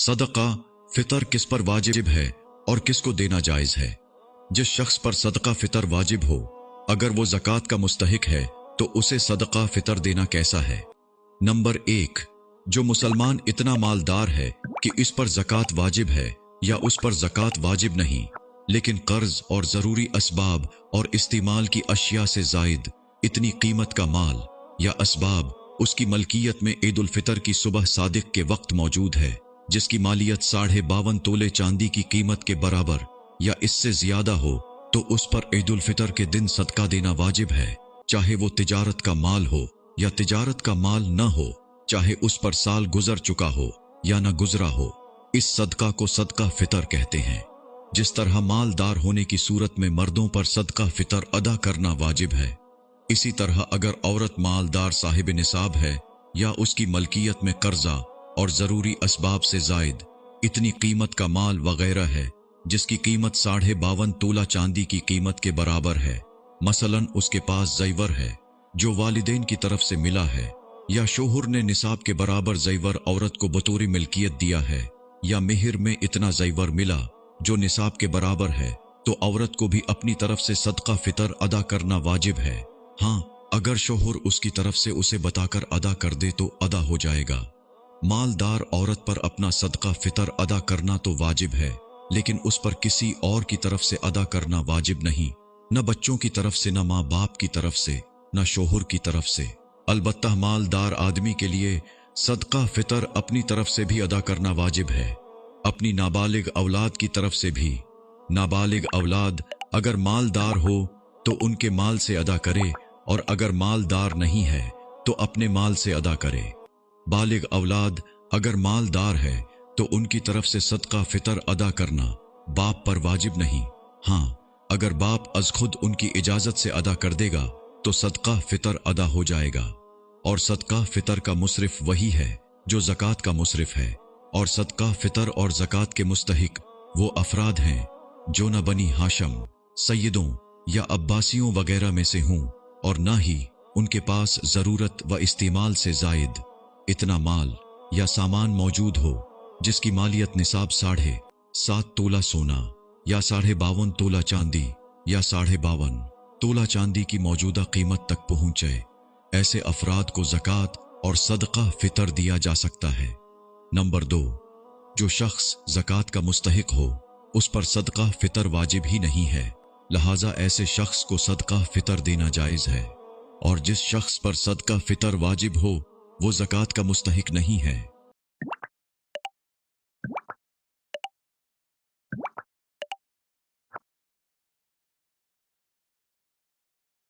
सदका फितर किस पर वाजिब है और किसको देना जायज है? जिस शख्स पर सदका फितर वाजिब हो, अगर वो ज़कात का मुस्तहिक है तो उसे सदका फितर देना कैसा है? नंबर 1, जो मुसलमान इतना मालदार है कि इस पर ज़कात वाजिब है या उस पर ज़कात वाजिब नहीं, लेकिन कर्ज और ज़रूरी असबाब और इस्तेमाल की अशिया से ज़ायद इतनी कीमत का माल या असबाब उसकी मलकियत में ईद उल फितर की सुबह सादिक के वक्त मौजूद है, जिसकी मालियत 52.5 तोले चांदी की कीमत के बराबर या इससे ज्यादा हो, तो उस पर ईद उल फितर के दिन सदका देना वाजिब है, चाहे वो तिजारत का माल हो या तिजारत का माल न हो, चाहे उस पर साल गुजर चुका हो या न गुजरा हो। इस सदका को सदका फितर कहते हैं। जिस तरह मालदार होने की सूरत में मर्दों पर सदका फितर अदा करना वाजिब है, इसी तरह अगर औरत मालदार साहिब निसाब है या उसकी मलकियत में कर्जा और जरूरी असबाब से जायद इतनी कीमत का माल वगैरह है जिसकी कीमत 52.5 तोला चांदी की कीमत के बराबर है, मसलन उसके पास ज़ैवर है जो वालिदैन की तरफ से मिला है, या शोहर ने निसाब के बराबर ज़ैवर औरत को बतौरी मिल्कियत दिया है, या मेहर में इतना ज़ैवर मिला जो निसाब के बराबर है, तो औरत को भी अपनी तरफ से सदका फितर अदा करना वाजिब है। हाँ, अगर शोहर उसकी तरफ से उसे बताकर अदा कर दे तो अदा हो जाएगा। मालदार औरत पर अपना सदका फितर अदा करना तो वाजिब है, लेकिन उस पर किसी और की तरफ से अदा करना वाजिब नहीं, न बच्चों की तरफ से, न माँ बाप की तरफ से, न शोहर की तरफ से। अलबत्ता मालदार आदमी के लिए सदका फितर अपनी तरफ से भी अदा करना वाजिब है, अपनी नाबालिग औलाद की तरफ से भी। नाबालिग औलाद अगर मालदार हो तो उनके माल से अदा करे, और अगर मालदार नहीं है तो अपने माल से अदा करे। बालिग औलाद अगर मालदार है तो उनकी तरफ से सदका फितर अदा करना बाप पर वाजिब नहीं। हाँ, अगर बाप अज खुद उनकी इजाजत से अदा कर देगा तो सदका फितर अदा हो जाएगा। और सदका फितर का मुसरिफ वही है जो ज़कात का मुसरिफ है, और सदका फितर और ज़कात के मुस्तहिक वो अफराद हैं जो न बनी हाशम, सैयदों या अब्बासियों वगैरह में से हों, और ना ही उनके पास ज़रूरत व इस्तेमाल से जायद इतना माल या सामान मौजूद हो जिसकी मालियत निसाब 7.5 तोला सोना या 52.5 तोला चांदी या 52.5 तोला चांदी की मौजूदा कीमत तक पहुंचे। ऐसे अफराद को ज़कात और सदका फितर दिया जा सकता है। नंबर 2, जो शख्स ज़कात का मुस्तहिक हो उस पर सदका फितर वाजिब ही नहीं है, लिहाजा ऐसे शख्स को सदका फितर देना जायज़ है। और जिस शख्स पर सदका फितर वाजिब हो वो ज़कात का मुस्तहिक नहीं है।